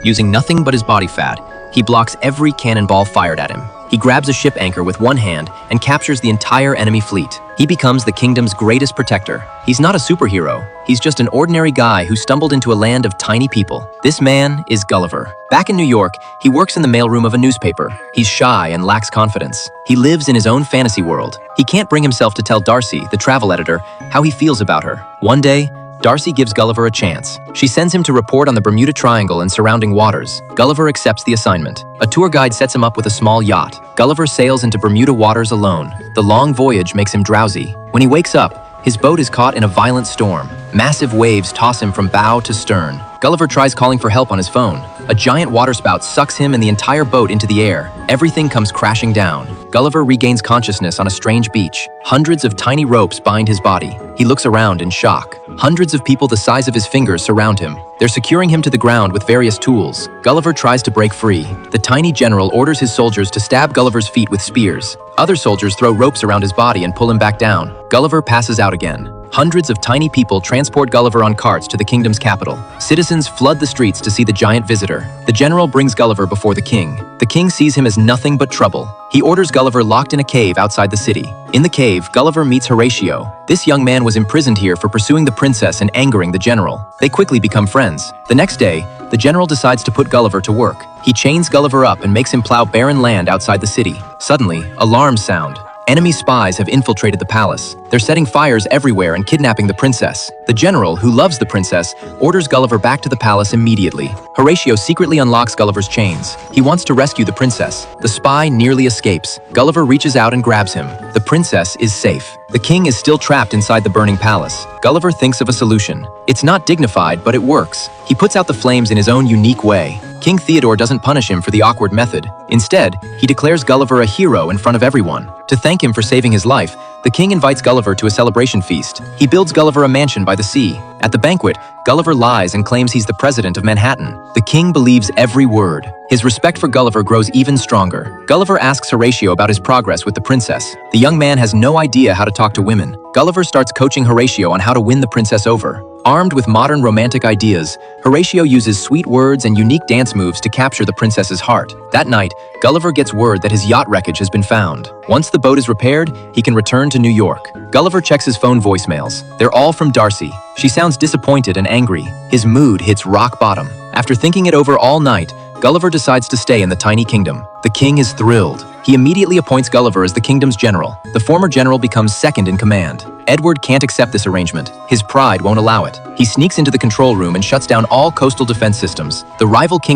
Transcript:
Using nothing but his body fat, he blocks every cannonball fired at him. He grabs a ship anchor with one hand and captures the entire enemy fleet. He becomes the kingdom's greatest protector. He's not a superhero. He's just an ordinary guy who stumbled into a land of tiny people. This man is Gulliver. Back in New York, he works in the mailroom of a newspaper. He's shy and lacks confidence. He lives in his own fantasy world. He can't bring himself to tell Darcy, the travel editor, how he feels about her. One day, Darcy gives Gulliver a chance. She sends him to report on the Bermuda Triangle and surrounding waters. Gulliver accepts the assignment. A tour guide sets him up with a small yacht. Gulliver sails into Bermuda waters alone. The long voyage makes him drowsy. When he wakes up, his boat is caught in a violent storm. Massive waves toss him from bow to stern. Gulliver tries calling for help on his phone. A giant waterspout sucks him and the entire boat into the air. Everything comes crashing down. Gulliver regains consciousness on a strange beach. Hundreds of tiny ropes bind his body. He looks around in shock. Hundreds of people the size of his fingers surround him. They're securing him to the ground with various tools. Gulliver tries to break free. The tiny general orders his soldiers to stab Gulliver's feet with spears. Other soldiers throw ropes around his body and pull him back down. Gulliver passes out again. Hundreds of tiny people transport Gulliver on carts to the kingdom's capital. Citizens flood the streets to see the giant visitor. The general brings Gulliver before the king. The king sees him as nothing but trouble. He orders Gulliver locked in a cave outside the city. In the cave, Gulliver meets Horatio. This young man was imprisoned here for pursuing the princess and angering the general. They quickly become friends. The next day, the general decides to put Gulliver to work. He chains Gulliver up and makes him plow barren land outside the city. Suddenly, alarms sound. Enemy spies have infiltrated the palace. They're setting fires everywhere and kidnapping the princess. The general, who loves the princess, orders Gulliver back to the palace immediately. Horatio secretly unlocks Gulliver's chains. He wants to rescue the princess. The spy nearly escapes. Gulliver reaches out and grabs him. The princess is safe. The king is still trapped inside the burning palace. Gulliver thinks of a solution. It's not dignified, but it works. He puts out the flames in his own unique way. King Theodore doesn't punish him for the awkward method. Instead, he declares Gulliver a hero in front of everyone. To thank him for saving his life, the king invites Gulliver to a celebration feast. He builds Gulliver a mansion by the sea. At the banquet, Gulliver lies and claims he's the president of Manhattan. The king believes every word. His respect for Gulliver grows even stronger. Gulliver asks Horatio about his progress with the princess. The young man has no idea how to talk to women. Gulliver starts coaching Horatio on how to win the princess over. Armed with modern romantic ideas, Horatio uses sweet words and unique dance moves to capture the princess's heart. That night, Gulliver gets word that his yacht wreckage has been found. Once the boat is repaired, he can return to New York. Gulliver checks his phone voicemails. They're all from Darcy. She sounds disappointed and angry. His mood hits rock bottom. After thinking it over all night, Gulliver decides to stay in the tiny kingdom. The king is thrilled. He immediately appoints Gulliver as the kingdom's general. The former general becomes second in command. Edward can't accept this arrangement. His pride won't allow it. He sneaks into the control room and shuts down all coastal defense systems. The rival king